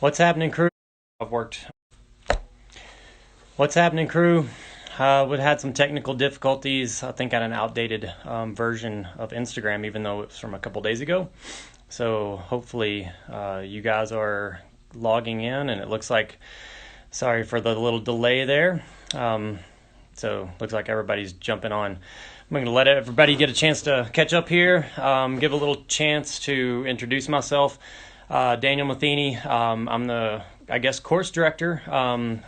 What's happening, crew? I've worked. What's happening, crew? We've had some technical difficulties. I think on an outdated version of Instagram, even though it's from a couple days ago. So hopefully you guys are logging in, and it looks like. Sorry for the little delay there. So looks like everybody's jumping on. I'm going to let everybody get a chance to catch up here. Give a little chance to introduce myself. Daniel Matheny. I'm the, course director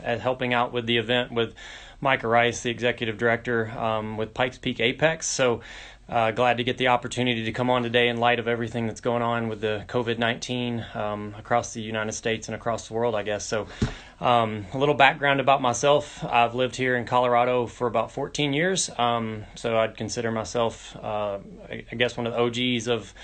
at helping out with the event with Micah Rice, the executive director with Pikes Peak APEX. So glad to get the opportunity to come on today in light of everything that's going on with the COVID-19 across the United States and across the world, I guess. So a little background about myself. I've lived here in Colorado for about 14 years. So I'd consider myself, one of the OGs of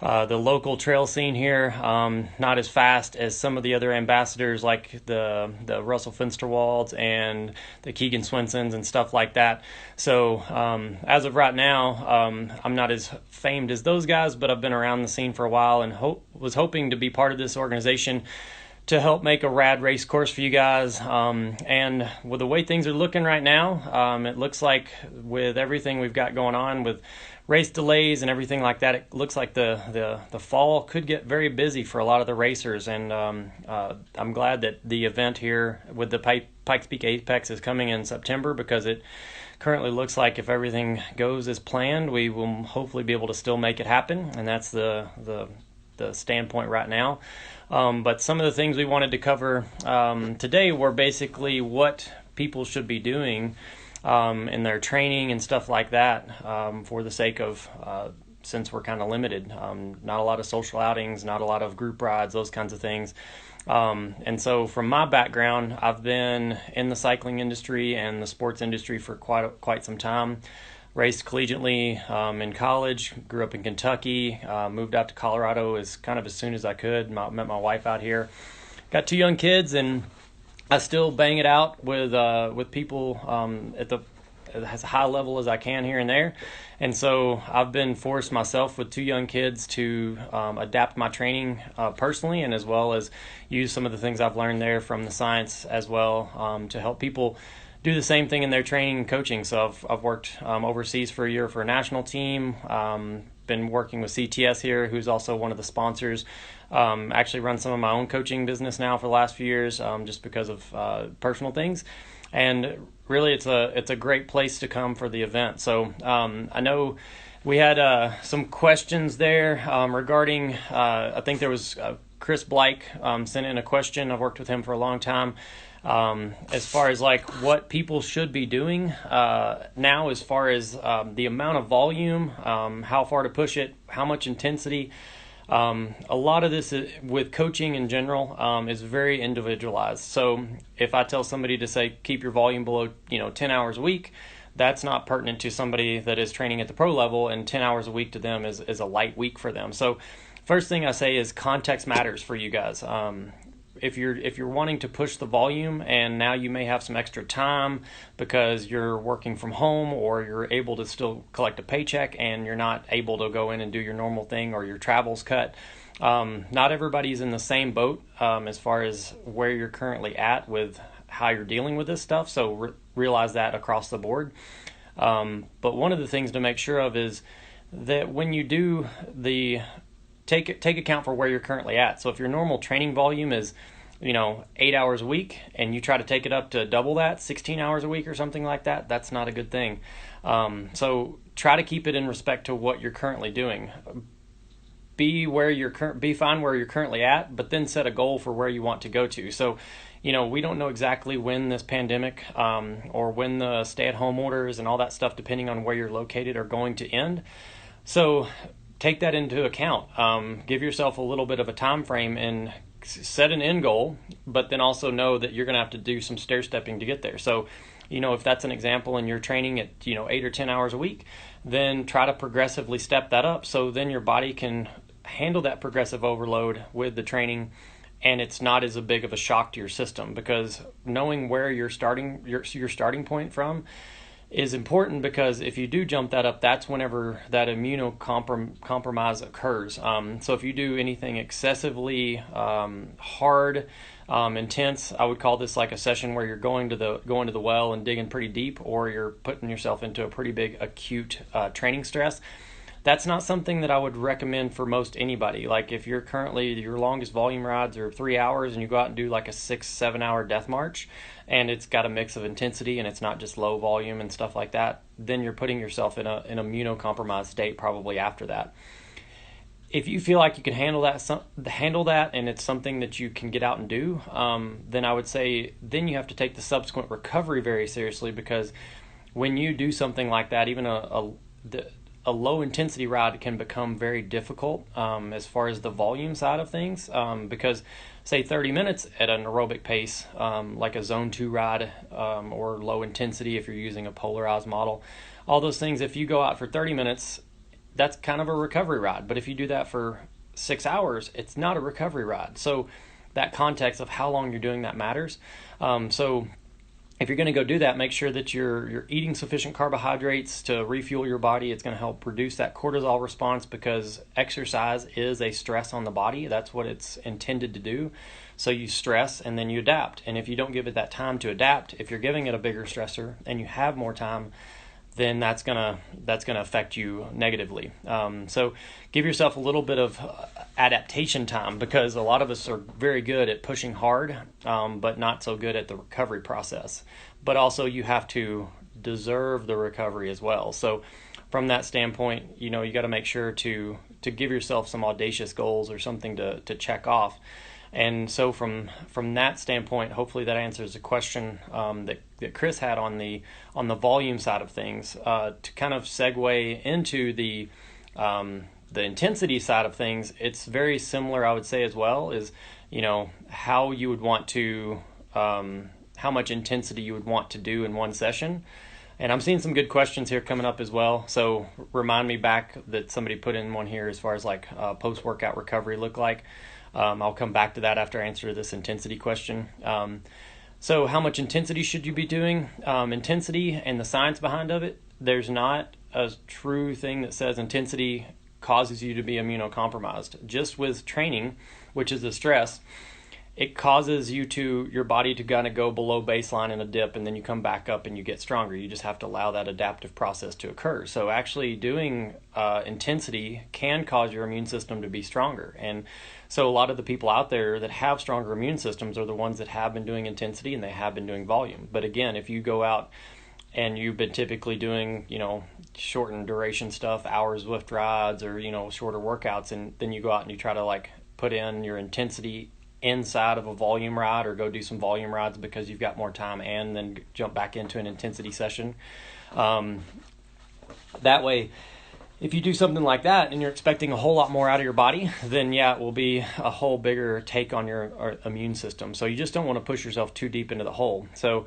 the local trail scene here. Not as fast as some of the other ambassadors like the Russell Finsterwalds and the Keegan Swinsons and stuff like that. So as of right now, I'm not as famed as those guys, but I've been around the scene for a while and was hoping to be part of this organization to help make a rad race course for you guys. And with the way things are looking right now, it looks like with everything we've got going on with race delays and everything like that, it looks like the fall could get very busy for a lot of the racers. And I'm glad that the event here with the Pikes Peak APEX is coming in September, because it currently looks like if everything goes as planned, we will hopefully be able to still make it happen. And that's the standpoint right now. But some of the things we wanted to cover today were basically what people should be doing in their training and stuff like that, for the sake of, since we're kind of limited, not a lot of social outings, not a lot of group rides, those kinds of things. And so from my background, I've been in the cycling industry and the sports industry for quite some time. Raced collegiately in college, grew up in Kentucky, moved out to Colorado as soon as I could, met my wife out here. Got 2 young kids, and I still bang it out with people as high level as I can here and there. And so I've been forced myself with 2 young kids to adapt my training personally, and as well as use some of the things I've learned there from the science as well, to help people do the same thing in their training and coaching. So I've worked overseas for a year for a national team, been working with CTS here, who's also one of the sponsors. Actually run some of my own coaching business now for the last few years, just because of personal things. And really it's a great place to come for the event. So I know we had some questions there regarding, I think there was Chris Blake sent in a question. I've worked with him for a long time. As far as like what people should be doing now, as far as the amount of volume, how far to push it, how much intensity. A lot of this with coaching in general is very individualized. So if I tell somebody to say keep your volume below 10 hours a week, that's not pertinent to somebody that is training at the pro level, and 10 hours a week to them is a light week for them. So first thing I say is context matters for you guys. If you're wanting to push the volume, and now you may have some extra time because you're working from home, or you're able to still collect a paycheck and you're not able to go in and do your normal thing, or your travel's cut. Not everybody's in the same boat as far as where you're currently at with how you're dealing with this stuff. So realize that across the board. But one of the things to make sure of is that when you do take account for where you're currently at. So if your normal training volume is 8 hours a week, and you try to take it up to double that, 16 hours a week or something like that, that's not a good thing. So try to keep it in respect to what you're currently doing. Be fine where you're currently at, but then set a goal for where you want to go to. So we don't know exactly when this pandemic or when the stay-at-home orders and all that stuff, depending on where you're located, are going to end. So take that into account. Give yourself a little bit of a time frame and set an end goal, but then also know that you're going to have to do some stair stepping to get there. So, if that's an example and you're training at 8 or 10 hours a week, then try to progressively step that up, so then your body can handle that progressive overload with the training, and it's not as big of a shock to your system, because knowing where you're starting your starting point from is important, because if you do jump that up, that's whenever that immunocompromise occurs. So if you do anything excessively hard, intense, I would call this like a session where you're going to the well and digging pretty deep, or you're putting yourself into a pretty big acute training stress. That's not something that I would recommend for most anybody. Like if you're currently, your longest volume rides are 3 hours and you go out and do like a 6-7 hour death march, and it's got a mix of intensity and it's not just low volume and stuff like that, then you're putting yourself in an immunocompromised state probably after that. If you feel like you can handle that and it's something that you can get out and do, then I would say then you have to take the subsequent recovery very seriously, because when you do something like that, even a low intensity ride can become very difficult as far as the volume side of things, because say 30 minutes at an aerobic pace, like a zone 2 ride, or low intensity if you're using a polarized model, all those things, if you go out for 30 minutes, that's kind of a recovery ride. But if you do that for 6 hours, it's not a recovery ride. So that context of how long you're doing that matters. So if you're going to go do that, make sure that you're eating sufficient carbohydrates to refuel your body. It's going to help reduce that cortisol response, because exercise is a stress on the body. That's what it's intended to do. So you stress and then you adapt. And if you don't give it that time to adapt, if you're giving it a bigger stressor and you have more time, then that's gonna affect you negatively. So give yourself a little bit of adaptation time, because a lot of us are very good at pushing hard, but not so good at the recovery process. But also you have to deserve the recovery as well. So from that standpoint, you got to make sure to give yourself some audacious goals or something to check off. And so from that standpoint, hopefully that answers the question that Chris had on the volume side of things. To kind of segue into the intensity side of things, it's very similar, I would say, as well, is how you would want to how much intensity you would want to do in one session. And I'm seeing some good questions here coming up as well. So remind me back that somebody put in one here as far as like post-workout recovery look like. I'll come back to that after I answer this intensity question. So how much intensity should you be doing? Intensity and the science behind of it, there's not a true thing that says intensity causes you to be immunocompromised. Just with training, which is the stress, it causes your body to kind of go below baseline in a dip, and then you come back up and you get stronger. You just have to allow that adaptive process to occur. So actually doing intensity can cause your immune system to be stronger. And so a lot of the people out there that have stronger immune systems are the ones that have been doing intensity and they have been doing volume. But again, if you go out and you've been typically doing, shortened duration stuff, hours Zwift rides, or, shorter workouts, and then you go out and you try to like put in your intensity inside of a volume ride, or go do some volume rides because you've got more time, and then jump back into an intensity session. That way, if you do something like that and you're expecting a whole lot more out of your body, then yeah, it will be a whole bigger take on your immune system. So you just don't want to push yourself too deep into the hole. So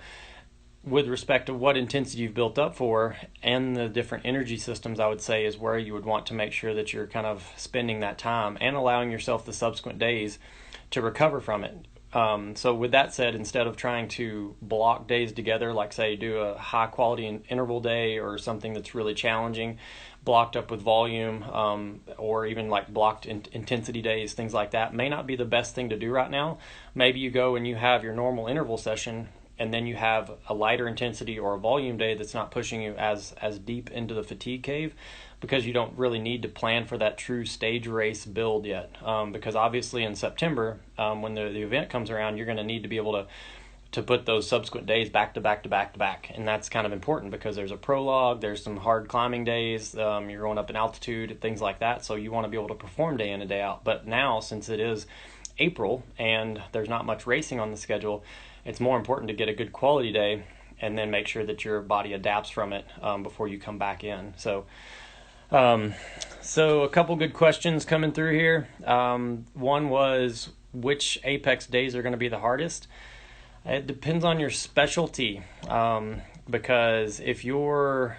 with respect to what intensity you've built up for and the different energy systems, I would say is where you would want to make sure that you're kind of spending that time and allowing yourself the subsequent days to recover from it. So with that said, instead of trying to block days together, like say do a high quality interval day or something that's really challenging, blocked up with volume, or even like blocked intensity days, things like that may not be the best thing to do right now. Maybe you go and you have your normal interval session, and then you have a lighter intensity or a volume day that's not pushing you as deep into the fatigue cave, because you don't really need to plan for that true stage race build yet. Because obviously in September, when the event comes around, you're going to need to be able to put those subsequent days back to back to back to back. And that's kind of important because there's a prologue, there's some hard climbing days, you're going up in altitude, things like that. So you want to be able to perform day in and day out. But now, since it is April and there's not much racing on the schedule, it's more important to get a good quality day and then make sure that your body adapts from it before you come back in. So a couple good questions coming through here. One was, which Apex days are going to be the hardest? It depends on your specialty, because if you're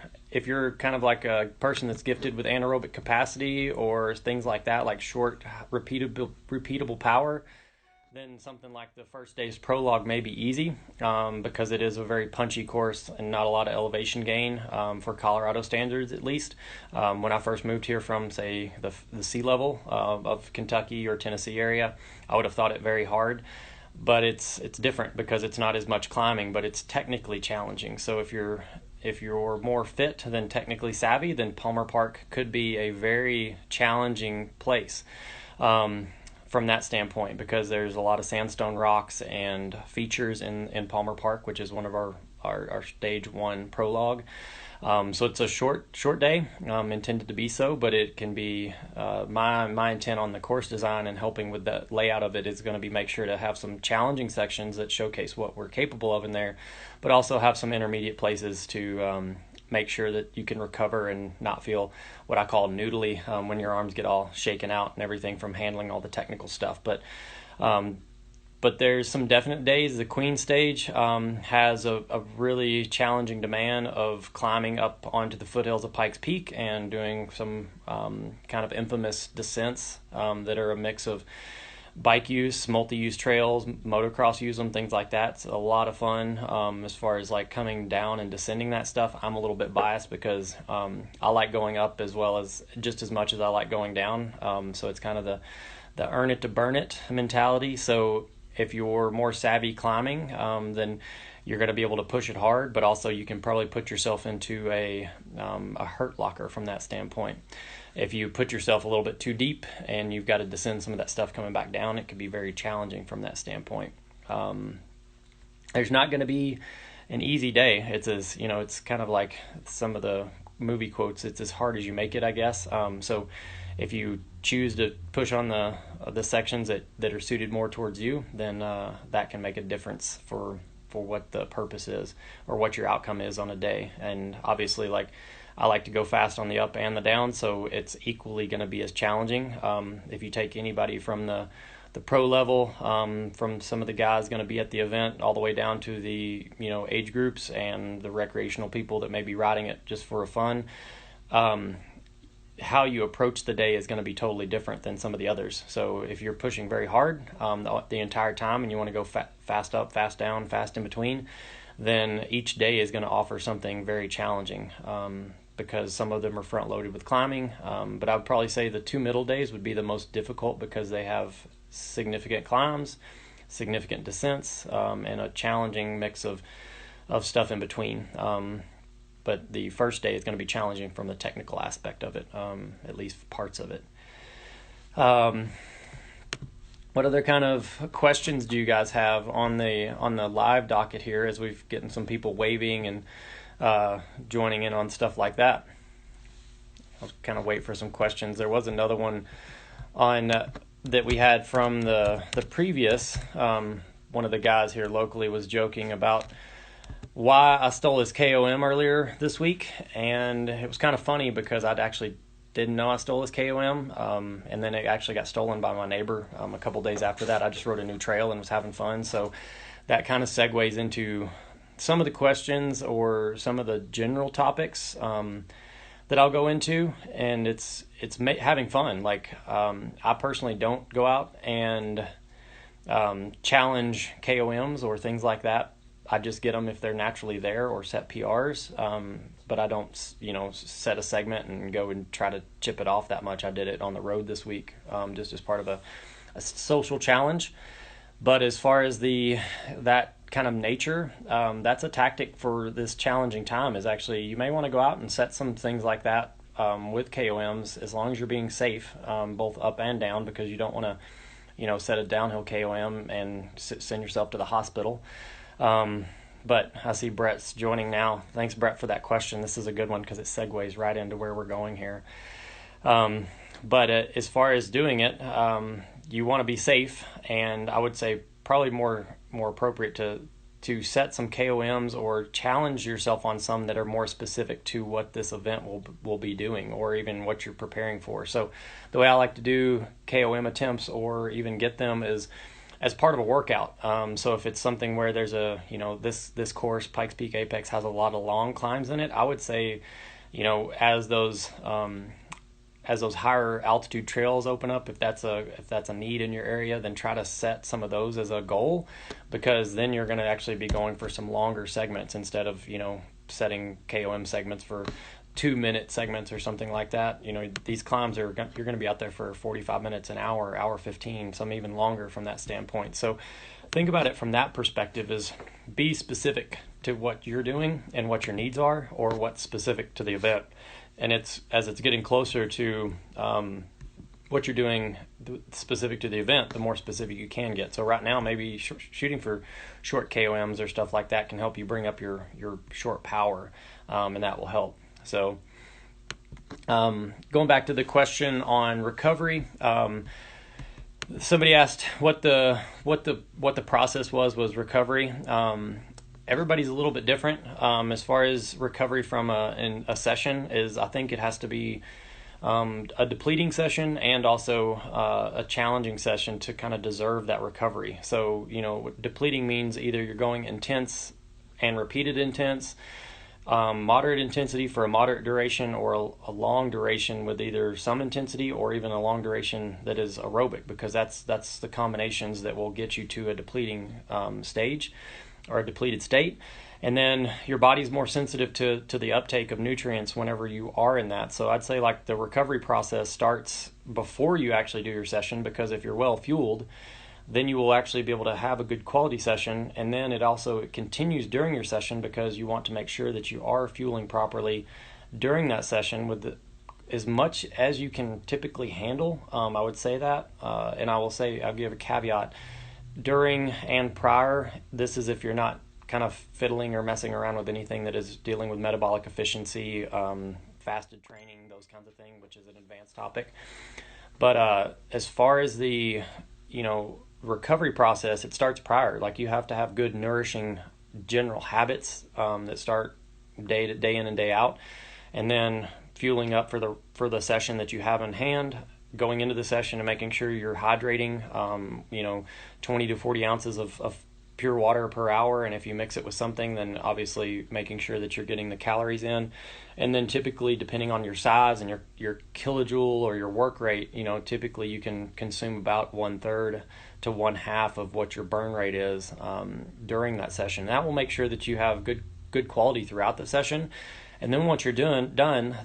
kind of like a person that's gifted with anaerobic capacity or things like that, like short repeatable power, then something like the first day's prologue may be easy because it is a very punchy course and not a lot of elevation gain for Colorado standards, at least. When I first moved here from, say, the sea level of Kentucky or Tennessee area, I would have thought it very hard. But it's different because it's not as much climbing, but it's technically challenging. So if you're more fit than technically savvy, then Palmer Park could be a very challenging place. From that standpoint, because there's a lot of sandstone rocks and features in Palmer Park, which is one of our stage 1 prologue. So it's a short day, intended to be so, but it can be my intent on the course design and helping with the layout of it is going to be make sure to have some challenging sections that showcase what we're capable of in there, but also have some intermediate places to make sure that you can recover and not feel what I call noodly when your arms get all shaken out and everything from handling all the technical stuff. But there's some definite days. The Queen stage has a really challenging demand of climbing up onto the foothills of Pikes Peak and doing some kind of infamous descents that are a mix of bike use, multi-use trails, motocross use them, things like that. It's a lot of fun as far as like coming down and descending that stuff. I'm a little bit biased because I like going up as well as just as much as I like going down. So it's kind of the earn it to burn it mentality. So if you're more savvy climbing, then you're going to be able to push it hard, but also you can probably put yourself into a hurt locker from that standpoint. If you put yourself a little bit too deep and you've got to descend some of that stuff coming back down, it could be very challenging from that standpoint. There's not going to be an easy day. It's kind of like some of the movie quotes. It's as hard as you make it, I guess. So if you choose to push on the sections that are suited more towards you, then that can make a difference for what the purpose is or what your outcome is on a day. And obviously, like, I like to go fast on the up and the down, so it's equally going to be as challenging. If you take anybody from the pro level, from some of the guys going to be at the event, all the way down to the age groups and the recreational people that may be riding it just for fun, how you approach the day is going to be totally different than some of the others. So if you're pushing very hard the entire time and you want to go fast up, fast down, fast in between, then each day is going to offer something very challenging. Because some of them are front-loaded with climbing. But I would probably say the 2 middle days would be the most difficult because they have significant climbs, significant descents, and a challenging mix of stuff in between. But the first day is going to be challenging from the technical aspect of it, at least parts of it. What other kind of questions do you guys have on the live docket here as we've getting some people waving and joining in on stuff like that? I'll kind of wait for some questions. There was another one on that we had from the previous. One of the guys here locally was joking about why I stole his KOM earlier this week, and it was kind of funny because I'd actually didn't know I stole his KOM, and then it actually got stolen by my neighbor a couple days after that. I just rode a new trail and was having fun, so that kind of segues into some of the questions or some of the general topics that I'll go into, and it's having fun. Like I personally don't go out and challenge KOMs or things like that. I just get them if they're naturally there or set PRs, but I don't set a segment and go and try to chip it off that much. I did it on the road this week just as part of a social challenge. But as far as that kind of nature, that's a tactic for this challenging time. Is actually you may want to go out and set some things like that with KOMs as long as you're being safe, both up and down, because you don't want to set a downhill KOM and send yourself to the hospital. But I see Brett's joining now. Thanks, Brett, for that question. This is a good one because it segues right into where we're going here. But as far as doing it, you want to be safe, and I would say probably more appropriate to set some KOMs or challenge yourself on some that are more specific to what this event will be doing or even what you're preparing for. So the way I like to do KOM attempts or even get them is as part of a workout. So if it's something where there's this course, Pikes Peak APEX, has a lot of long climbs in it, I would say, as those as those higher altitude trails open up, if that's a need in your area, then try to set some of those as a goal, because then you're going to actually be going for some longer segments instead of, setting KOM segments for 2-minute segments or something like that. These climbs you're going to be out there for 45 minutes, an hour 15, some even longer from that standpoint. So think about it from that perspective, is be specific to what you're doing and what your needs are, or what's specific to the event. And as it's getting closer to what you're doing specific to the event, the more specific you can get. So right now, maybe shooting for short KOMs or stuff like that can help you bring up your short power, and that will help. So going back to the question on recovery, somebody asked what the process was recovery. Everybody's a little bit different as far as recovery from a session is. I think it has to be a depleting session and also a challenging session to kind of deserve that recovery. So, depleting means either you're going intense and repeated intense, moderate intensity for a moderate duration, or a long duration with either some intensity or even a long duration that is aerobic, because that's the combinations that will get you to a depleting stage or a depleted state. And then your body's more sensitive to the uptake of nutrients whenever you are in that. So I'd say like the recovery process starts before you actually do your session, because if you're well fueled, then you will actually be able to have a good quality session. And then it continues during your session, because you want to make sure that you are fueling properly during that session with as much as you can typically handle. I would say that, and I'll give a caveat. During and prior, this is if you're not kind of fiddling or messing around with anything that is dealing with metabolic efficiency, fasted training, those kinds of things, which is an advanced topic. But as far as the, recovery process, it starts prior. Like, you have to have good nourishing general habits that start day in and day out, and then fueling up for the session that you have in hand, going into the session and making sure you're hydrating, 20 to 40 ounces of pure water per hour. And if you mix it with something, then obviously making sure that you're getting the calories in. And then typically, depending on your size and your kilojoule or your work rate, typically you can consume about 1/3 to 1/2 of what your burn rate is during that session. That will make sure that you have good quality throughout the session. And then once you're done,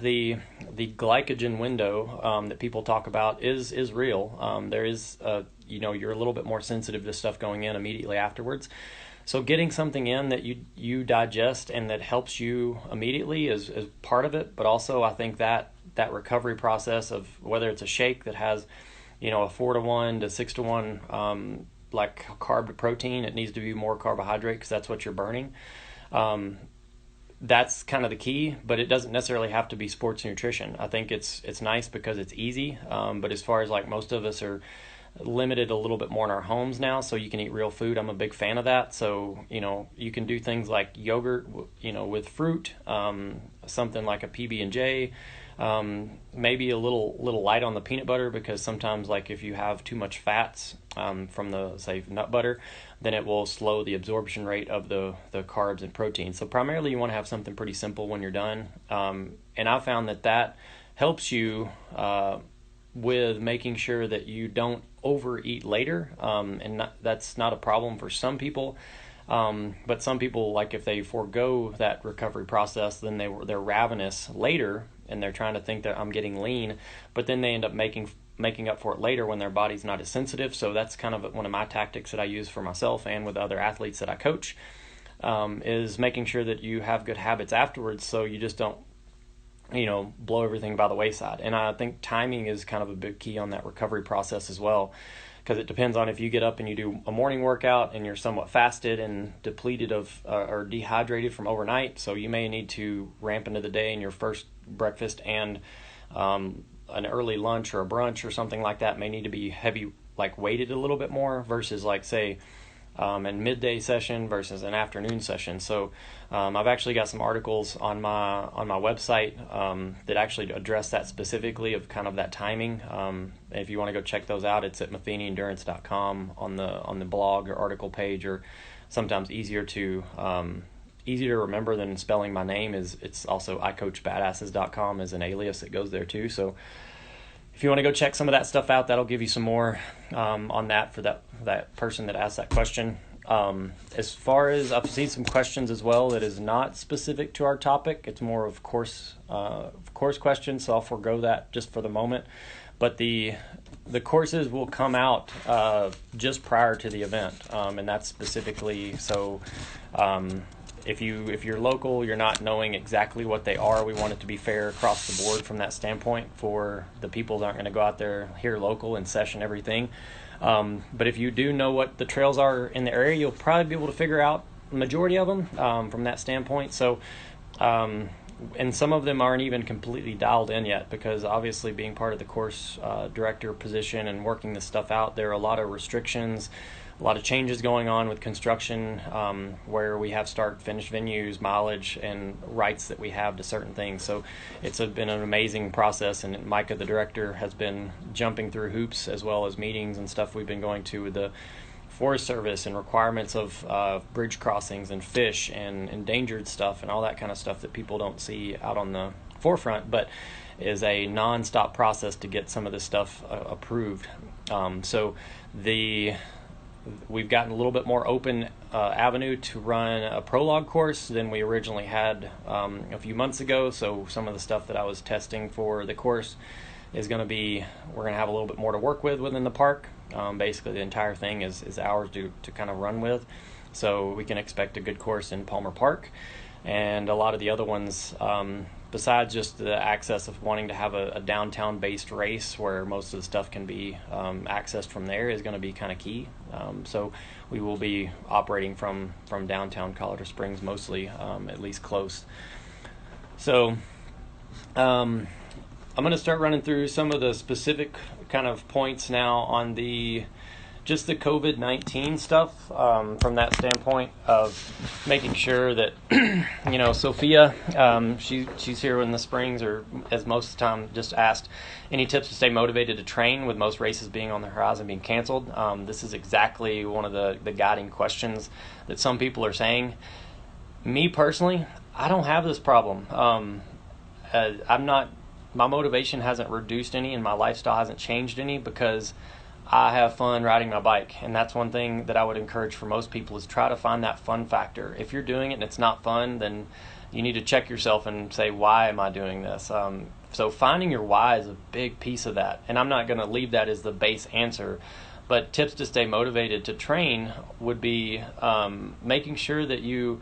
the glycogen window that people talk about is real. There is, you're a little bit more sensitive to stuff going in immediately afterwards. So getting something in that you digest and that helps you immediately is part of it. But also, I think that recovery process of whether it's a shake that has, a 4-to-1 to 6-to-1 like carb to protein, it needs to be more carbohydrate because that's what you're burning. That's kind of the key, but it doesn't necessarily have to be sports nutrition. I think it's nice because it's easy, but as far as like most of us are limited a little bit more in our homes now, so you can eat real food. I'm a big fan of that. So, you can do things like yogurt, with fruit, something like a PB&J, maybe a little light on the peanut butter, because sometimes like if you have too much fats from the, say, nut butter, then it will slow the absorption rate of the carbs and proteins. So primarily you want to have something pretty simple when you're done. And I found that helps you with making sure that you don't overeat later. And that's not a problem for some people. But some people, like if they forego that recovery process, then they're ravenous later, and they're trying to think that I'm getting lean, but then they end up making up for it later when their body's not as sensitive. So that's kind of one of my tactics that I use for myself and with other athletes that I coach, is making sure that you have good habits afterwards, so you just don't blow everything by the wayside. And I think timing is kind of a big key on that recovery process as well, because it depends on if you get up and you do a morning workout and you're somewhat fasted and depleted or dehydrated from overnight. So you may need to ramp into the day, and your first breakfast and an early lunch or a brunch or something like that may need to be heavy, like weighted a little bit more, versus like, say, a midday session versus an afternoon session. So I've actually got some articles on my website that actually address that specifically, of kind of that timing. If you want to go check those out, it's at mathenyendurance.com on the blog or article page, or sometimes easier to remember than spelling my name it's also icoachbadasses.com as an alias that goes there too. So if you want to go check some of that stuff out, that'll give you some more on that for that person that asked that question. As far as I've seen some questions as well that is not specific to our topic, it's more of course questions, so I'll forego that just for the moment. But the courses will come out just prior to the event, and that's specifically so. If you're local, you're not knowing exactly what they are. We want it to be fair across the board from that standpoint for the people that aren't going to go out there here local and session everything. But if you do know what the trails are in the area, you'll probably be able to figure out the majority of them from that standpoint. So, and some of them aren't even completely dialed in yet, because obviously being part of the course director position and working this stuff out, there are a lot of restrictions, a lot of changes going on with construction, where we have start-finish venues, mileage, and rights that we have to certain things. So it's been an amazing process, and Micah, the director, has been jumping through hoops, as well as meetings and stuff we've been going to with the Forest Service and requirements of bridge crossings and fish and endangered stuff and all that kind of stuff that people don't see out on the forefront, but is a non-stop process to get some of this stuff approved. So we've gotten a little bit more open avenue to run a prologue course than we originally had a few months ago. So some of the stuff that I was testing for the course is going to be, we're going to have a little bit more to work with within the park. Basically the entire thing is ours to kind of run with. So we can expect a good course in Palmer Park. And a lot of the other ones, besides just the access of wanting to have a downtown-based race where most of the stuff can be accessed from there, is going to be kind of key. So we will be operating from downtown Colorado Springs mostly, at least close. So I'm going to start running through some of the specific kind of points now on just the COVID-19 stuff, from that standpoint of making sure that, Sophia, she's here in the Springs, or as most of the time, just asked any tips to stay motivated to train with most races being on the horizon, being canceled. This is exactly one of the guiding questions that some people are saying. Me personally, I don't have this problem. My motivation hasn't reduced any, and my lifestyle hasn't changed any, because I have fun riding my bike. And that's one thing that I would encourage for most people, is try to find that fun factor. If you're doing it and it's not fun, then you need to check yourself and say, why am I doing this? So finding your why is a big piece of that. And I'm not going to leave that as the base answer, but tips to stay motivated to train would be making sure that you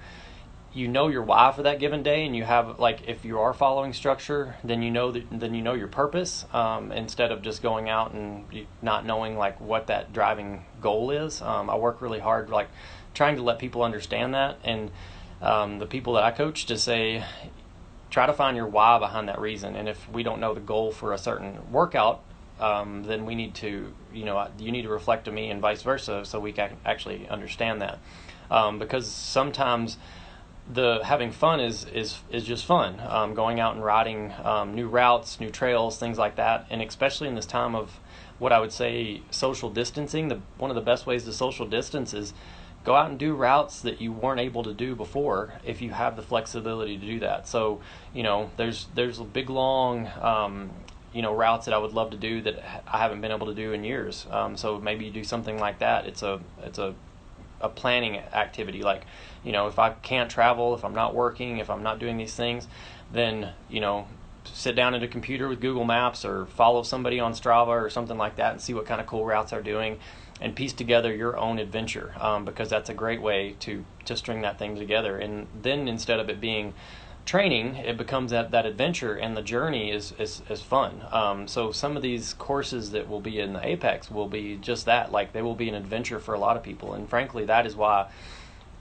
know your why for that given day, and you have, like, if you are following structure, then you know your purpose, instead of just going out and not knowing like what that driving goal is. I work really hard, like, trying to let people understand that, and the people that I coach, to say, try to find your why behind that reason. And if we don't know the goal for a certain workout, then we need to, you need to reflect to me, and vice versa, so we can actually understand that, because sometimes having fun is just fun, going out and riding new routes, new trails, things like that. And especially in this time of what I would say social distancing, one of the best ways to social distance is go out and do routes that you weren't able to do before, if you have the flexibility to do that. So there's a big long routes that I would love to do that I haven't been able to do in years. So maybe you do something like that. It's a planning activity. Like, if I can't travel, if I'm not working, if I'm not doing these things, then, sit down at a computer with Google Maps, or follow somebody on Strava or something like that, and see what kind of cool routes they're doing, and piece together your own adventure, because that's a great way to string that thing together. And then instead of it being training, it becomes that adventure, and the journey is fun. So some of these courses that will be in the Apex will be just that, like, they will be an adventure for a lot of people. And frankly, that is why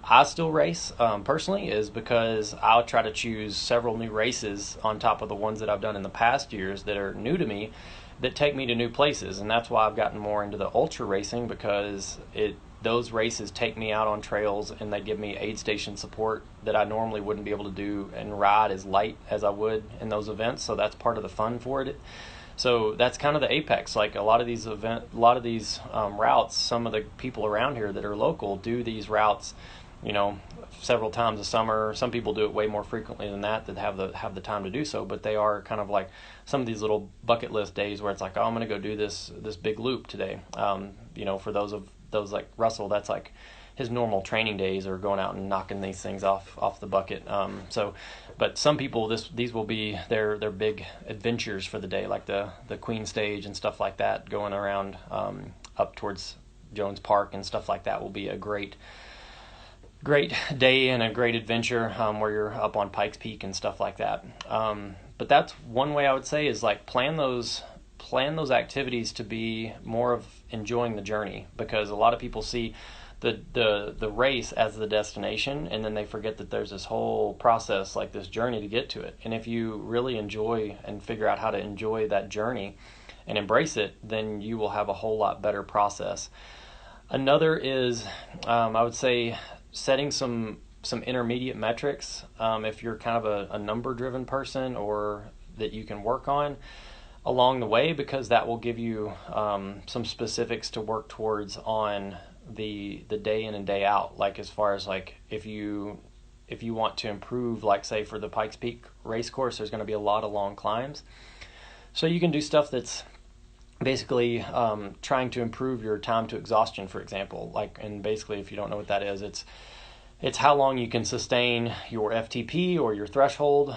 I still race, personally, is because I'll try to choose several new races on top of the ones that I've done in the past years that are new to me, that take me to new places. And that's why I've gotten more into the ultra racing, because those races take me out on trails, and they give me aid station support that I normally wouldn't be able to do and ride as light as I would in those events. So that's part of the fun for it. So that's kind of the apex. Like, a lot of these routes, some of the people around here that are local do these routes several times a summer. Some people do it way more frequently than that have the time to do so, but they are kind of like some of these little bucket list days where it's like, oh, I'm going to go do this big loop today. For those like Russell, that's like his normal training days are going out and knocking these things off the bucket. But some people, these will be their big adventures for the day, like the Queen Stage and stuff like that, going around up towards Jones Park and stuff like that will be a great day and a great adventure where you're up on Pikes Peak and stuff like that. But that's one way I would say is like plan those activities to be more of enjoying the journey, because a lot of people see the race as the destination, and then they forget that there's this whole process, like this journey to get to it. And if you really enjoy and figure out how to enjoy that journey and embrace it, then you will have a whole lot better process. Another is, I would say, setting some intermediate metrics. If you're kind of a number-driven person, or that you can work on along the way, because that will give you some specifics to work towards on the day in and day out. Like as far as like if you want to improve, like say for the Pikes Peak race course, there's going to be a lot of long climbs. So you can do stuff that's basically trying to improve your time to exhaustion, for example. And basically, if you don't know what that is, it's how long you can sustain your FTP or your threshold,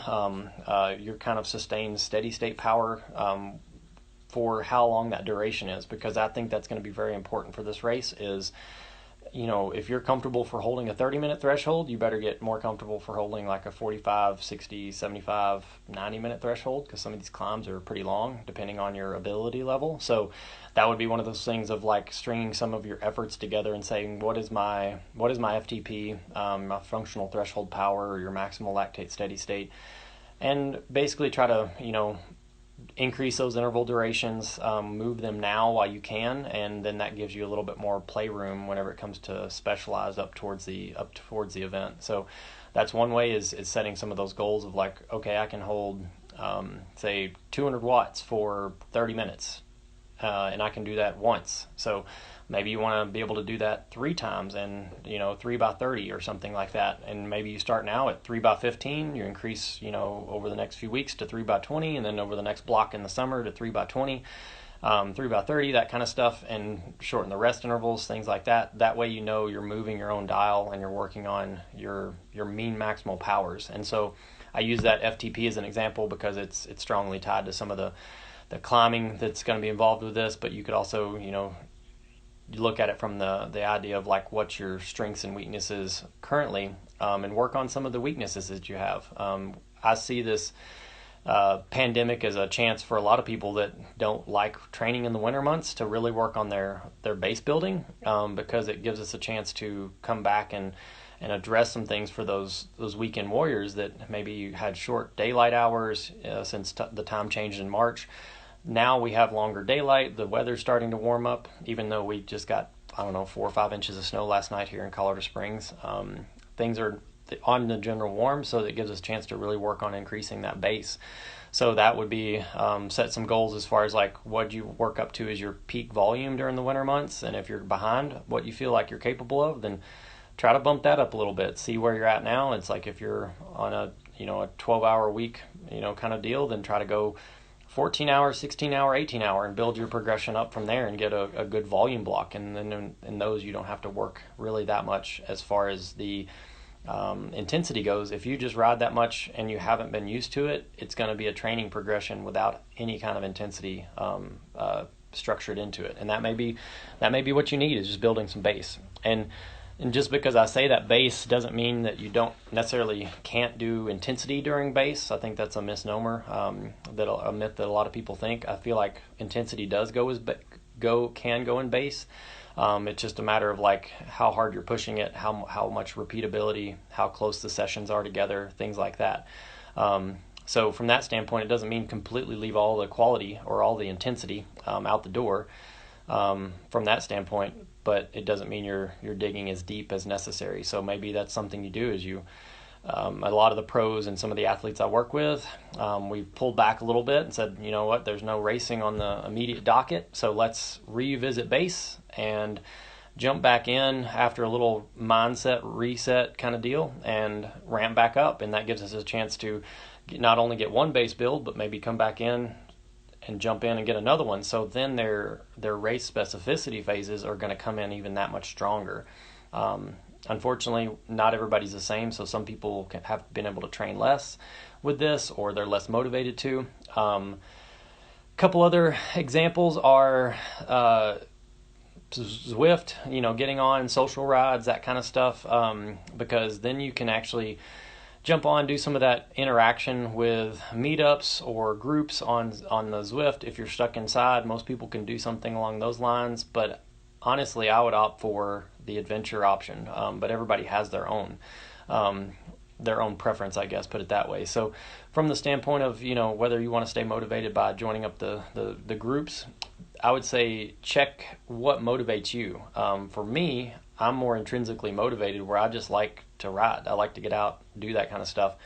your kind of sustained steady state power, for how long that duration is, because I think that's going to be very important for this race. Is, if you're comfortable for holding a 30-minute threshold, you better get more comfortable for holding like a 45, 60, 75, 90-minute threshold, because some of these climbs are pretty long depending on your ability level. So that would be one of those things of like stringing some of your efforts together and saying, what is my FTP, my functional threshold power, or your maximal lactate steady state, and basically try to increase those interval durations, move them now while you can, and then that gives you a little bit more playroom whenever it comes to specialize up towards the event. So that's one way, is setting some of those goals of like, okay, I can hold say 200 watts for 30 minutes, and I can do that once. So maybe you want to be able to do that 3 times, and 3 by 30 or something like that. And maybe you start now at 3 by 15, you increase over the next few weeks to 3 by 20, and then over the next block in the summer to 3 by 20, 3 by 30, that kind of stuff, and shorten the rest intervals, things like that. That way you're moving your own dial and you're working on your mean maximal powers. And so I use that FTP as an example because it's strongly tied to some of the climbing that's going to be involved with this. But you could also you look at it from the idea of like what's your strengths and weaknesses currently, and work on some of the weaknesses that you have. I see this pandemic as a chance for a lot of people that don't like training in the winter months to really work on their base building, because it gives us a chance to come back and address some things for those weekend warriors that maybe had short daylight hours since the time changed in March. Now we have longer daylight. The weather's starting to warm up, even though we just got, 4 or 5 inches of snow last night here in Colorado Springs. Things are on the general warm, so that gives us a chance to really work on increasing that base. So that would be set some goals as far as like what you work up to as your peak volume during the winter months, and if you're behind what you feel like you're capable of, then try to bump that up a little bit. See where you're at now. It's like if you're on a 12-hour week kind of deal, then try to go 14 hour, 16 hour, 18 hour, and build your progression up from there and get a good volume block. And then in those, you don't have to work really that much as far as the intensity goes. If you just ride that much and you haven't been used to it, it's going to be a training progression without any kind of intensity structured into it. And that may be what you need, is just building some base. And just because I say that base doesn't mean that you don't necessarily can't do intensity during base. I think that's a misnomer, a myth that a lot of people think. I feel like intensity does can go in base. It's just a matter of like how hard you're pushing it, how much repeatability, how close the sessions are together, things like that. So from that standpoint, it doesn't mean completely leave all the quality or all the intensity out the door. From that standpoint, but it doesn't mean you're digging as deep as necessary. So maybe that's something you do, is a lot of the pros and some of the athletes I work with, we pulled back a little bit and said, you know what, there's no racing on the immediate docket, so let's revisit base and jump back in after a little mindset reset kind of deal and ramp back up. And that gives us a chance to not only get one base build, but maybe come back in and jump in and get another one. So then their race specificity phases are going to come in even that much stronger. Unfortunately, not everybody's the same. So some people have been able to train less with this, or they're less motivated to. Couple other examples are Zwift, getting on social rides, that kind of stuff, because then you can actually jump on, do some of that interaction with meetups or groups on the Zwift. If you're stuck inside, most people can do something along those lines, but honestly, I would opt for the adventure option, but everybody has their own preference, I guess, put it that way. So from the standpoint of, whether you want to stay motivated by joining up the groups, I would say check what motivates you. For me, I'm more intrinsically motivated where I just like to ride. I like to get out, do that kind of stuff.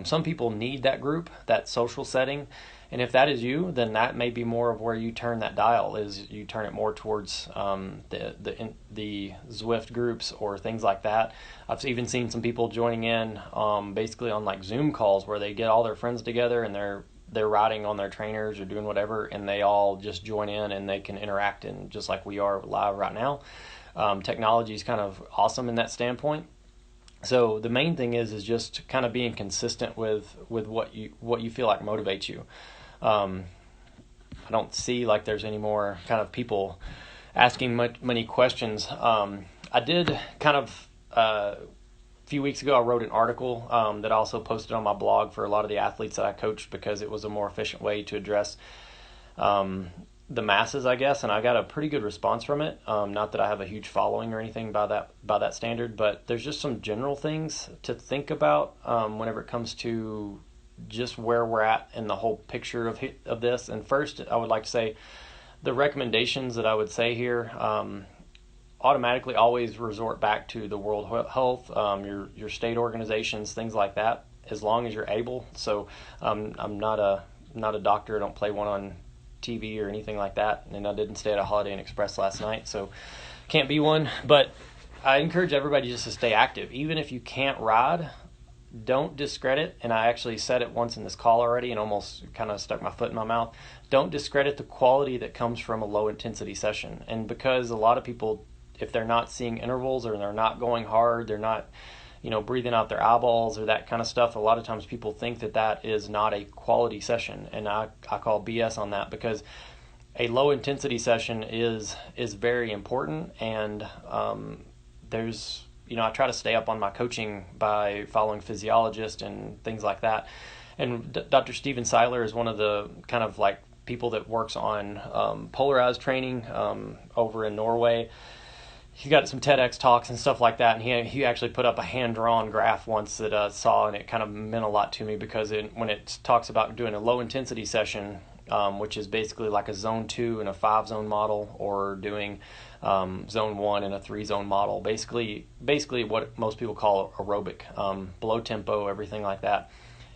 Some people need that group, that social setting. And if that is you, then that may be more of where you turn that dial, is you turn it more towards the Zwift groups or things like that. I've even seen some people joining in basically on like Zoom calls where they get all their friends together and they're riding on their trainers or doing whatever, and they all just join in and they can interact in just like we are live right now. Technology is kind of awesome in that standpoint. So the main thing is just kind of being consistent with what you feel like motivates you. I don't see like there's any more kind of people asking many questions. I did kind of a few weeks ago, I wrote an article that I also posted on my blog for a lot of the athletes that I coached, because it was a more efficient way to address the masses, I guess, and I got a pretty good response from it. Not that I have a huge following or anything by that standard, but there's just some general things to think about whenever it comes to just where we're at in the whole picture of this. And first, I would like to say the recommendations that I would say here automatically always resort back to the World Health, your state organizations, things like that, as long as you're able. So I'm not a doctor. I don't play one on TV or anything like that, and I didn't stay at a Holiday Inn Express last night, so can't be one. But I encourage everybody just to stay active. Even if you can't ride, don't discredit, and I actually said it once in this call already and almost kind of stuck my foot in my mouth, don't discredit the quality that comes from a low intensity session. And because a lot of people, if they're not seeing intervals or they're not going hard, they're not breathing out their eyeballs or that kind of stuff, a lot of times people think that is not a quality session, and I call BS on that, because a low intensity session is very important. And there's I try to stay up on my coaching by following physiologists and things like that. And Dr. Steven Seiler is one of the kind of like people that works on polarized training over in Norway. He got some TEDx talks and stuff like that, and he actually put up a hand-drawn graph once that I saw, and it kind of meant a lot to me, because when it talks about doing a low-intensity session, which is basically like a zone 2 and a 5-zone model, or doing zone 1 and a 3-zone model, basically what most people call aerobic, below tempo, everything like that.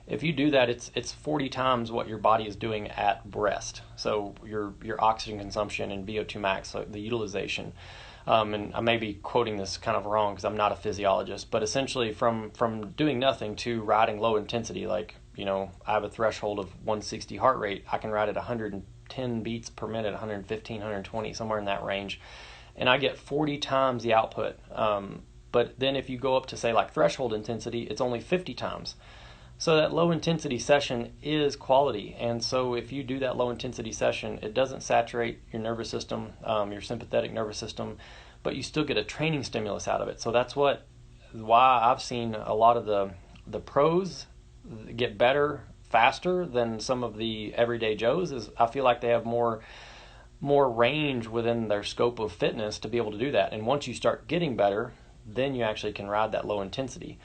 If you do that, it's 40 times what your body is doing at rest. So your oxygen consumption and VO2 max, so the utilization. And I may be quoting this kind of wrong because I'm not a physiologist, but essentially from doing nothing to riding low intensity, like, I have a threshold of 160 heart rate. I can ride at 110 beats per minute, 115, 120, somewhere in that range. And I get 40 times the output. But then if you go up to, say, like threshold intensity, it's only 50 times. So that low intensity session is quality. And so if you do that low intensity session, it doesn't saturate your nervous system, your sympathetic nervous system, but you still get a training stimulus out of it. So that's why I've seen a lot of the pros get better faster than some of the everyday Joes. Is I feel like they have more range within their scope of fitness to be able to do that. And once you start getting better, then you actually can ride that low intensity.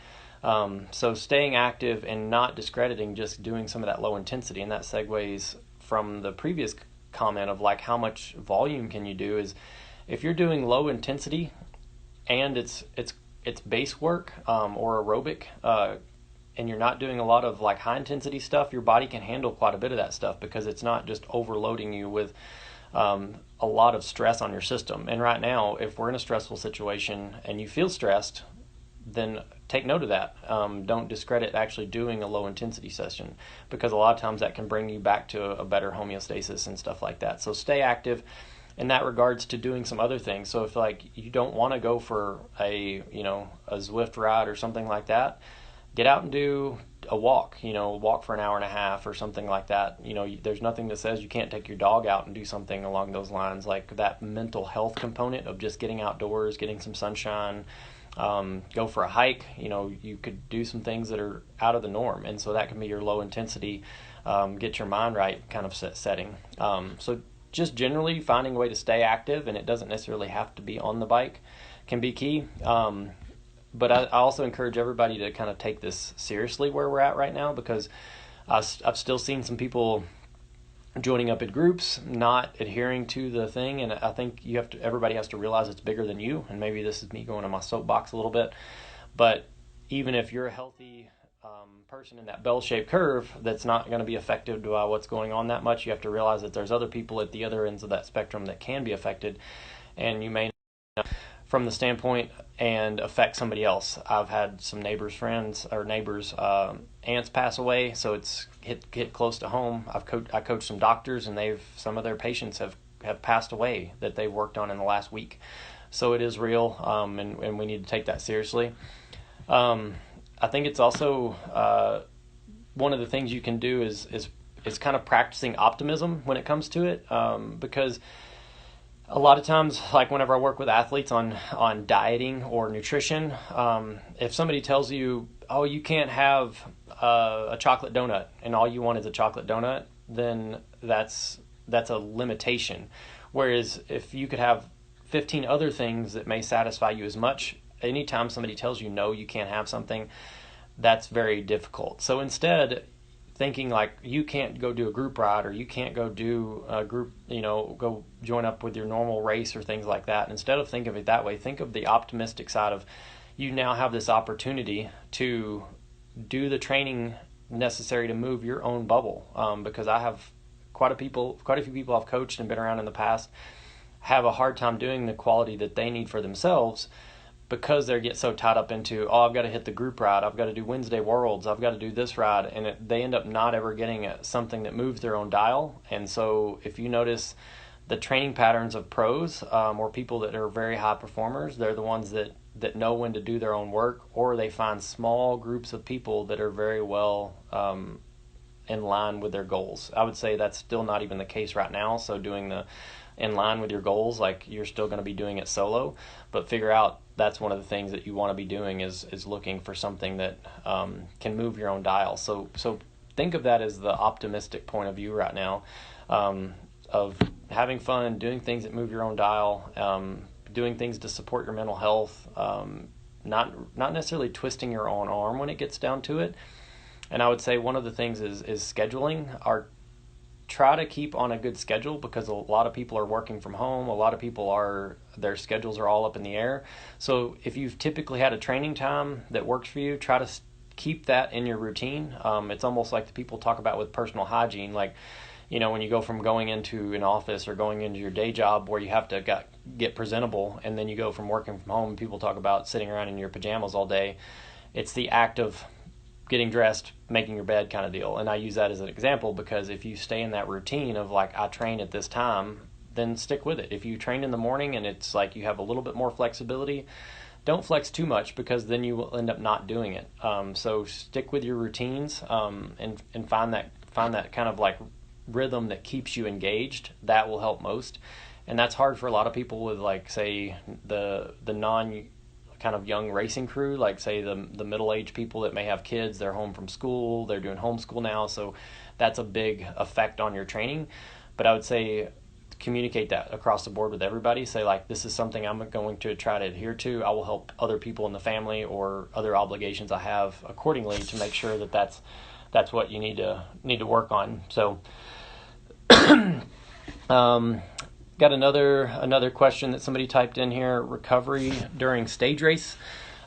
So staying active and not discrediting just doing some of that low intensity, and that segues from the previous comment of like how much volume can you do, is if you're doing low intensity and it's base work or aerobic, and you're not doing a lot of like high intensity stuff, your body can handle quite a bit of that stuff because it's not just overloading you with a lot of stress on your system. And right now, if we're in a stressful situation and you feel stressed, then take note of that. Don't discredit actually doing a low intensity session, because a lot of times that can bring you back to a better homeostasis and stuff like that. So stay active in that regards to doing some other things. So if like you don't want to go for a Zwift ride or something like that, get out and do a walk, walk for an hour and a half or something like that. There's nothing that says you can't take your dog out and do something along those lines, like that mental health component of just getting outdoors, getting some sunshine, go for a hike. You could do some things that are out of the norm. And so that can be your low intensity, get your mind right kind of setting. So just generally finding a way to stay active, and it doesn't necessarily have to be on the bike, can be key. But I also encourage everybody to kind of take this seriously where we're at right now, because I've still seen some people joining up in groups, not adhering to the thing. And I think everybody has to realize it's bigger than you. And maybe this is me going on my soapbox a little bit, but even if you're a healthy person in that bell-shaped curve that's not going to be affected by what's going on that much, you have to realize that there's other people at the other ends of that spectrum that can be affected, and you may not from the standpoint and affect somebody else. I've had some neighbors' aunts pass away, so it's hit close to home. I coached some doctors, and some of their patients have passed away that they've worked on in the last week. So it is real, and we need to take that seriously. I think it's also one of the things you can do is kind of practicing optimism when it comes to it, because a lot of times, like whenever I work with athletes on dieting or nutrition, if somebody tells you, oh, you can't have a chocolate donut and all you want is a chocolate donut, then that's a limitation. Whereas if you could have 15 other things that may satisfy you as much, anytime somebody tells you no, you can't have something, that's very difficult. So instead, thinking like you can't go do a group ride, or you can't go do a group, go join up with your normal race or things like that. Instead of think of it that way, think of the optimistic side of, you now have this opportunity to do the training necessary to move your own bubble. Because I have quite a few people I've coached and been around in the past have a hard time doing the quality that they need for themselves, because they get so tied up into, I've got to hit the group ride, I've got to do Wednesday Worlds, I've got to do this ride, and they end up not ever getting something that moves their own dial. And so if you notice the training patterns of pros, or people that are very high performers, they're the ones that know when to do their own work, or they find small groups of people that are very well in line with their goals. I would say that's still not even the case right now. So doing the in line with your goals, like you're still going to be doing it solo, but figure out that's one of the things that you want to be doing is looking for something that can move your own dial. So think of that as the optimistic point of view right now, of having fun, doing things that move your own dial, doing things to support your mental health, not necessarily twisting your own arm when it gets down to it. And I would say one of the things is scheduling. Try to keep on a good schedule, because a lot of people are working from home. A lot of people their schedules are all up in the air. So if you've typically had a training time that works for you, try to keep that in your routine. It's almost like the people talk about with personal hygiene, like, when you go from going into an office or going into your day job where you have to get presentable, and then you go from working from home, people talk about sitting around in your pajamas all day. It's the act of getting dressed, making your bed kind of deal. And I use that as an example, because if you stay in that routine of like, I train at this time, then stick with it. If you train in the morning and it's like you have a little bit more flexibility, don't flex too much, because then you will end up not doing it. So stick with your routines, and find that kind of like rhythm that keeps you engaged. That will help most. And that's hard for a lot of people with, like, say, the non kind of young racing crew, like say the middle-aged people that may have kids, they're home from school, they're doing homeschool now, so that's a big effect on your training. But I would say communicate that across the board with everybody. Say, like, this is something I'm going to try to adhere to. I will help other people in the family or other obligations I have accordingly to make sure that that's what you need to work on. So got another question that somebody typed in here: recovery during stage race.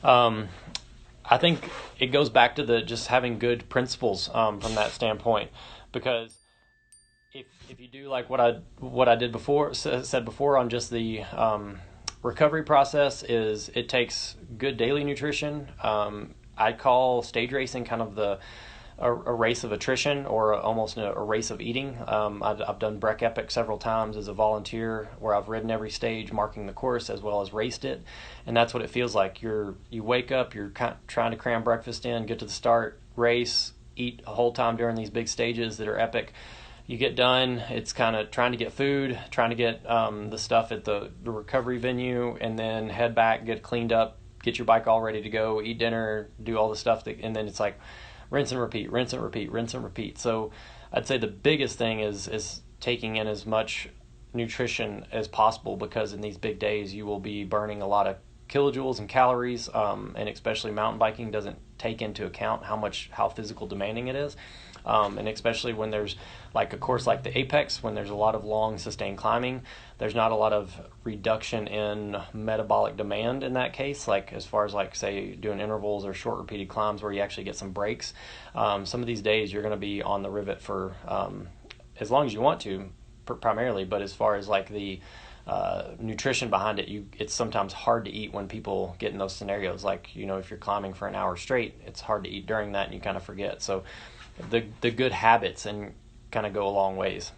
I think it goes back to just having good principles from that standpoint, because if you do like what I did before, said before on just the recovery process, is it takes good daily nutrition. I call stage racing kind of a race of attrition, or almost a race of eating. I've done Breck Epic several times as a volunteer, where I've ridden every stage, marking the course as well as raced it, and that's what it feels like. You wake up, you're trying to cram breakfast in, get to the start, race, eat a whole time during these big stages that are epic. You get done, it's kind of trying to get food, trying to get the stuff at the recovery venue, and then head back, get cleaned up, get your bike all ready to go, eat dinner, do all the stuff, and then it's like rinse and repeat, rinse and repeat, rinse and repeat. So I'd say the biggest thing is taking in as much nutrition as possible, because in these big days you will be burning a lot of kilojoules and calories, and especially mountain biking doesn't take into account how physical demanding it is. And especially when there's like a course like the Apex, when there's a lot of long sustained climbing, there's not a lot of reduction in metabolic demand in that case, like as far as like say doing intervals or short repeated climbs where you actually get some breaks. Some of these days you're going to be on the rivet for as long as you want to, primarily, but as far as like the nutrition behind it, it's sometimes hard to eat when people get in those scenarios. Like, if you're climbing for an hour straight, it's hard to eat during that and you kind of forget. So the good habits and kind of go a long ways.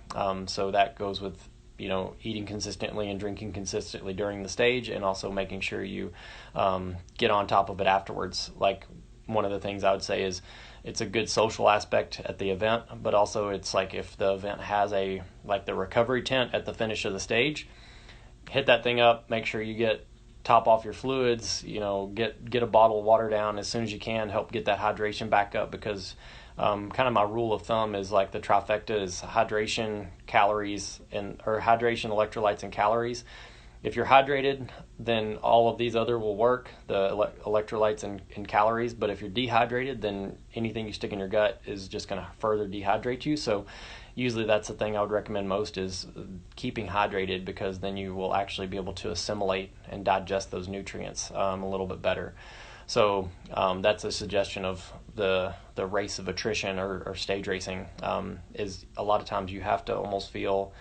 So that goes with, eating consistently and drinking consistently during the stage, and also making sure you get on top of it afterwards. Like, one of the things I would say is it's a good social aspect at the event, but also it's like if the event has the recovery tent at the finish of the stage, hit that thing up, make sure you top off your fluids, get a bottle of water down as soon as you can, help get that hydration back up, because kind of my rule of thumb is like the trifecta is hydration, calories, or hydration, electrolytes, and calories. If you're hydrated, then all of these other will work, the electrolytes and calories. But if you're dehydrated, then anything you stick in your gut is just going to further dehydrate you. So usually that's the thing I would recommend most, is keeping hydrated, because then you will actually be able to assimilate and digest those nutrients a little bit better. So that's a suggestion of the race of attrition or stage racing, is a lot of times you have to almost feel,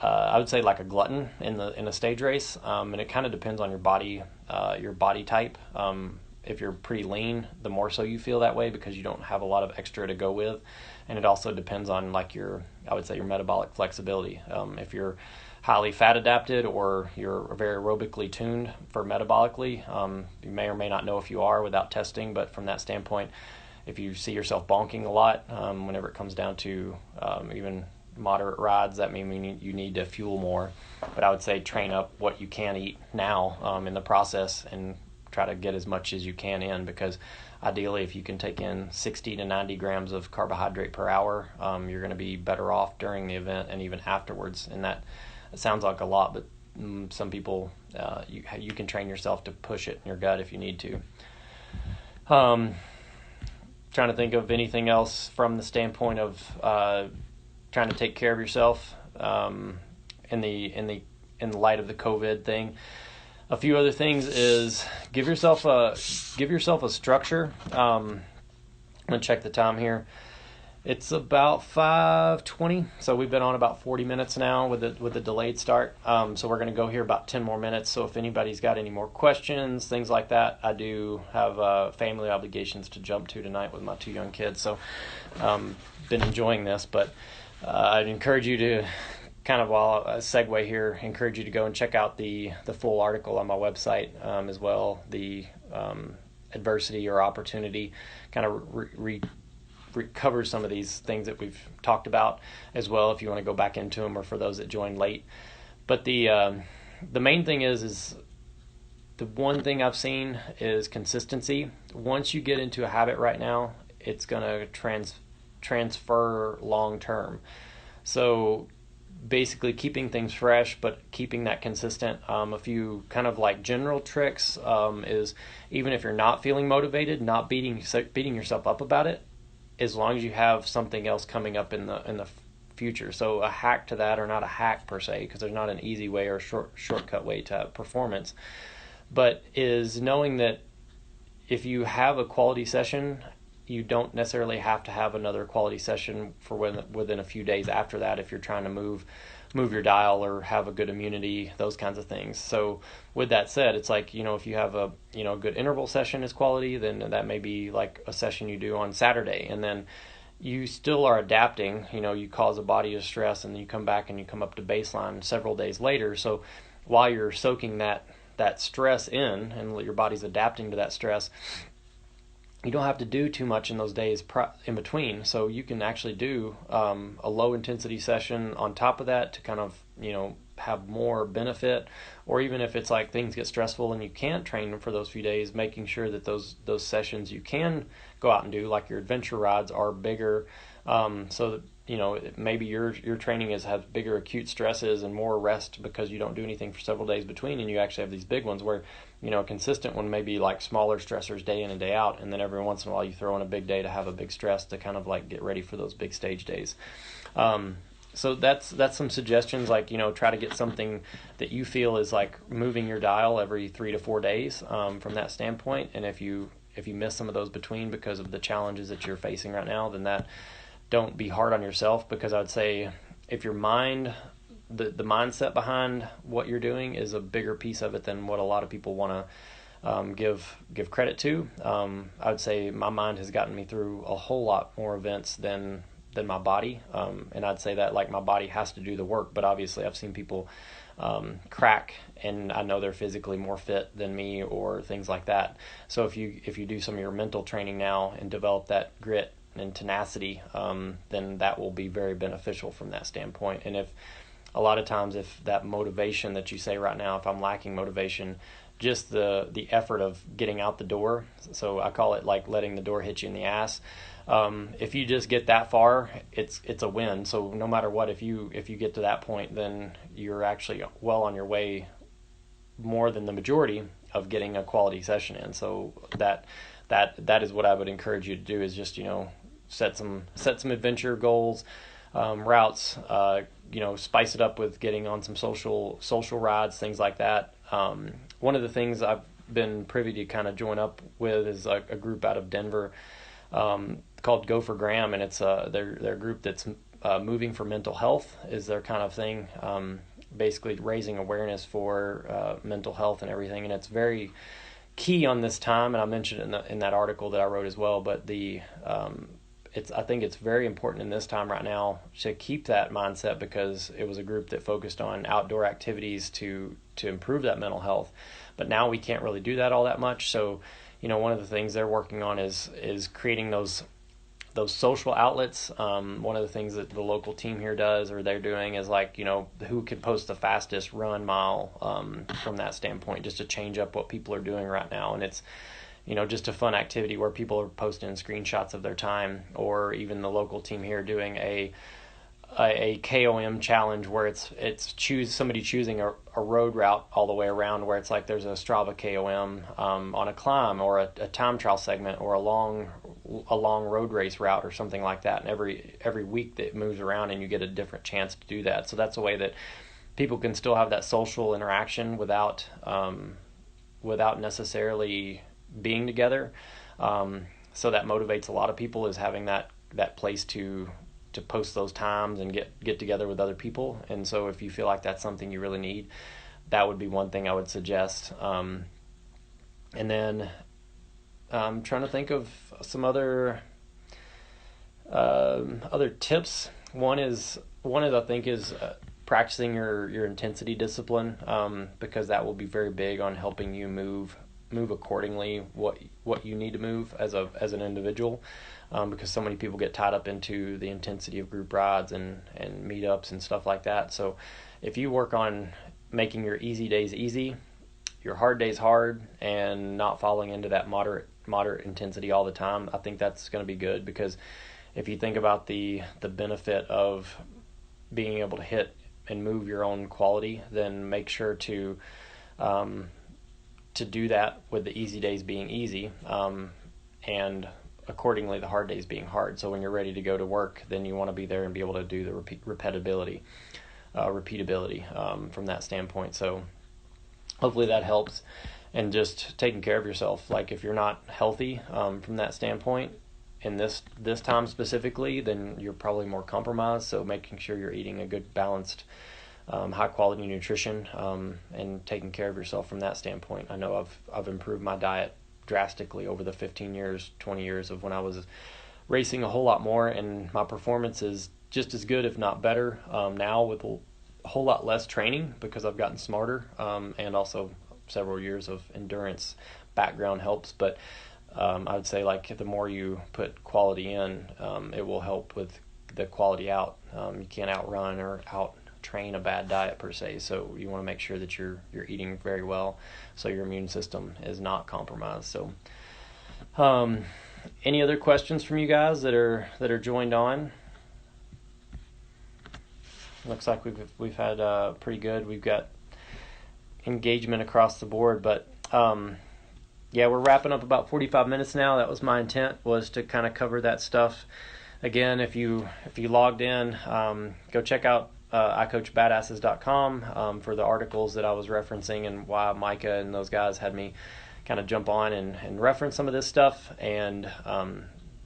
I would say, like a glutton in a stage race, and it kind of depends on your body type. If you're pretty lean, the more so you feel that way, because you don't have a lot of extra to go with, and it also depends on like your metabolic flexibility. If you're highly fat adapted, or you're very aerobically tuned for metabolically, you may or may not know if you are without testing, but from that standpoint, if you see yourself bonking a lot, whenever it comes down to even moderate rides, that means you need to fuel more. But I would say train up what you can eat now in the process, and try to get as much as you can in, because ideally if you can take in 60 to 90 grams of carbohydrate per hour, you're going to be better off during the event and even afterwards. And that sounds like a lot, but some people, you can train yourself to push it in your gut if you need to. Trying to think of anything else from the standpoint of trying to take care of yourself in the light of the COVID thing. A few other things is give yourself a structure. I'm gonna check the time here. It's about 5:20, so we've been on about 40 minutes now with the delayed start. So we're gonna go here about 10 more minutes. So if anybody's got any more questions, things like that, I do have family obligations to jump to tonight with my 2 young kids. So been enjoying this, but I'd encourage you to kind of, while a segue here, encourage you to go and check out the full article on my website, as well. The adversity or opportunity kind of covers some of these things that we've talked about as well, if you want to go back into them, or for those that joined late. But the main thing is the one thing I've seen is consistency. Once you get into a habit right now, it's going to transfer long term. So basically keeping things fresh, but keeping that consistent. A few kind of like general tricks is, even if you're not feeling motivated, not beating yourself up about it, as long as you have something else coming up in the future. So a hack to that, or not a hack per se, because there's not an easy way or shortcut way to performance, but is knowing that if you have a quality session you don't necessarily have to have another quality session for within a few days after that if you're trying to move your dial or have a good immunity, those kinds of things. So with that said, it's like, if you have a good interval session is quality, then that may be like a session you do on Saturday, and then you still are adapting. You cause a body to stress, and then you come back and you come up to baseline several days later. So while you're soaking that stress in and your body's adapting to that stress, you don't have to do too much in those days in between. So you can actually do a low intensity session on top of that to kind of, have more benefit. Or even if it's like things get stressful and you can't train for those few days, making sure that those sessions you can go out and do, like your adventure rides, are bigger. So that, maybe your training has bigger acute stresses and more rest because you don't do anything for several days between, and you actually have these big ones where, a consistent one may be like smaller stressors day in and day out, and then every once in a while you throw in a big day to have a big stress to kind of like get ready for those big stage days. So that's some suggestions, like, try to get something that you feel is like moving your dial every 3 to 4 days from that standpoint. And if you miss some of those between because of the challenges that you're facing right now, then don't be hard on yourself, because I would say if your mind, the mindset behind what you're doing is a bigger piece of it than what a lot of people want to give credit to. I would say my mind has gotten me through a whole lot more events than my body, and I'd say that like my body has to do the work, but obviously I've seen people crack, and I know they're physically more fit than me or things like that. So if you do some of your mental training now and develop that grit and tenacity, then that will be very beneficial from that standpoint. And if a lot of times, if that motivation that you say right now, if I'm lacking motivation, just the effort of getting out the door, so I call it like letting the door hit you in the ass. If you just get that far, it's a win. So no matter what, if you get to that point, then you're actually well on your way, more than the majority, of getting a quality session in. So that is what I would encourage you to do, is just set some adventure goals, routes, spice it up with getting on some social rides, things like that. One of the things I've been privy to kind of join up with is a group out of Denver called Go for Graham, and it's their group that's moving for mental health is their kind of thing. Basically raising awareness for mental health and everything, and it's very key on this time. And I mentioned it in that article that I wrote as well. But I think it's very important in this time right now to keep that mindset, because it was a group that focused on outdoor activities to improve that mental health. But now we can't really do that all that much. So, one of the things they're working on is creating those social outlets. One of the things that the local team here does, or they're doing, is like, who can post the fastest run mile from that standpoint, just to change up what people are doing right now. And it's, just a fun activity where people are posting screenshots of their time, or even the local team here doing a KOM challenge where it's somebody choosing a road route all the way around, where it's like there's a Strava KOM on a climb, or a time trial segment, or a long road race route, or something like that. And every week that it moves around, and you get a different chance to do that. So that's a way that people can still have that social interaction without necessarily being together. So that motivates a lot of people, is having that place to post those times and get together with other people. And so if you feel like that's something you really need, that would be one thing I would suggest. And then I'm trying to think of some other tips. One is I think is practicing your intensity discipline, because that will be very big on helping you move accordingly what you need to move as an individual, because so many people get tied up into the intensity of group rides and meetups and stuff like that. So if you work on making your easy days easy, your hard days hard, and not falling into that moderate intensity all the time, I think that's going to be good. Because if you think about the benefit of being able to hit and move your own quality, then make sure to do that with the easy days being easy, and accordingly the hard days being hard. So when you're ready to go to work, then you want to be there and be able to do the repeatability from that standpoint. So hopefully that helps. And just taking care of yourself. Like if you're not healthy from that standpoint, in this time specifically, then you're probably more compromised. So making sure you're eating a good balanced, high quality nutrition, and taking care of yourself from that standpoint. I know I've improved my diet drastically over the 15 years, 20 years of when I was racing a whole lot more, and my performance is just as good, if not better, now with a whole lot less training because I've gotten smarter, and also several years of endurance background helps. But I would say, like, the more you put quality in, it will help with the quality out. You can't outrun or out train a bad diet per se, so you want to make sure that you're eating very well so your immune system is not compromised. So any other questions from you guys that are joined on? Looks like we've had pretty good. We've got engagement across the board, but yeah, we're wrapping up about 45 minutes now. That was my intent, was to kind of cover that stuff. Again, if you logged in, go check out iCoachBadasses.com for the articles that I was referencing, and why Micah and those guys had me kind of jump on and reference some of this stuff, and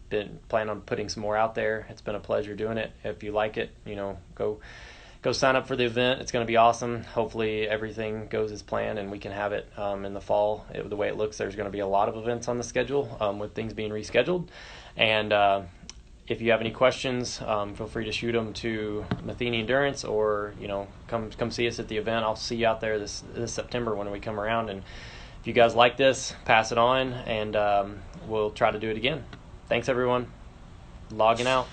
been planning on putting some more out there. It's been a pleasure doing it. If you like it, go sign up for the event. It's going to be awesome. Hopefully everything goes as planned and we can have it in the fall. The way it looks, there's going to be a lot of events on the schedule, with things being rescheduled. And if you have any questions, feel free to shoot them to Matheny Endurance, or come see us at the event. I'll see you out there this September when we come around. And if you guys like this, pass it on, and we'll try to do it again. Thanks, everyone. Logging out.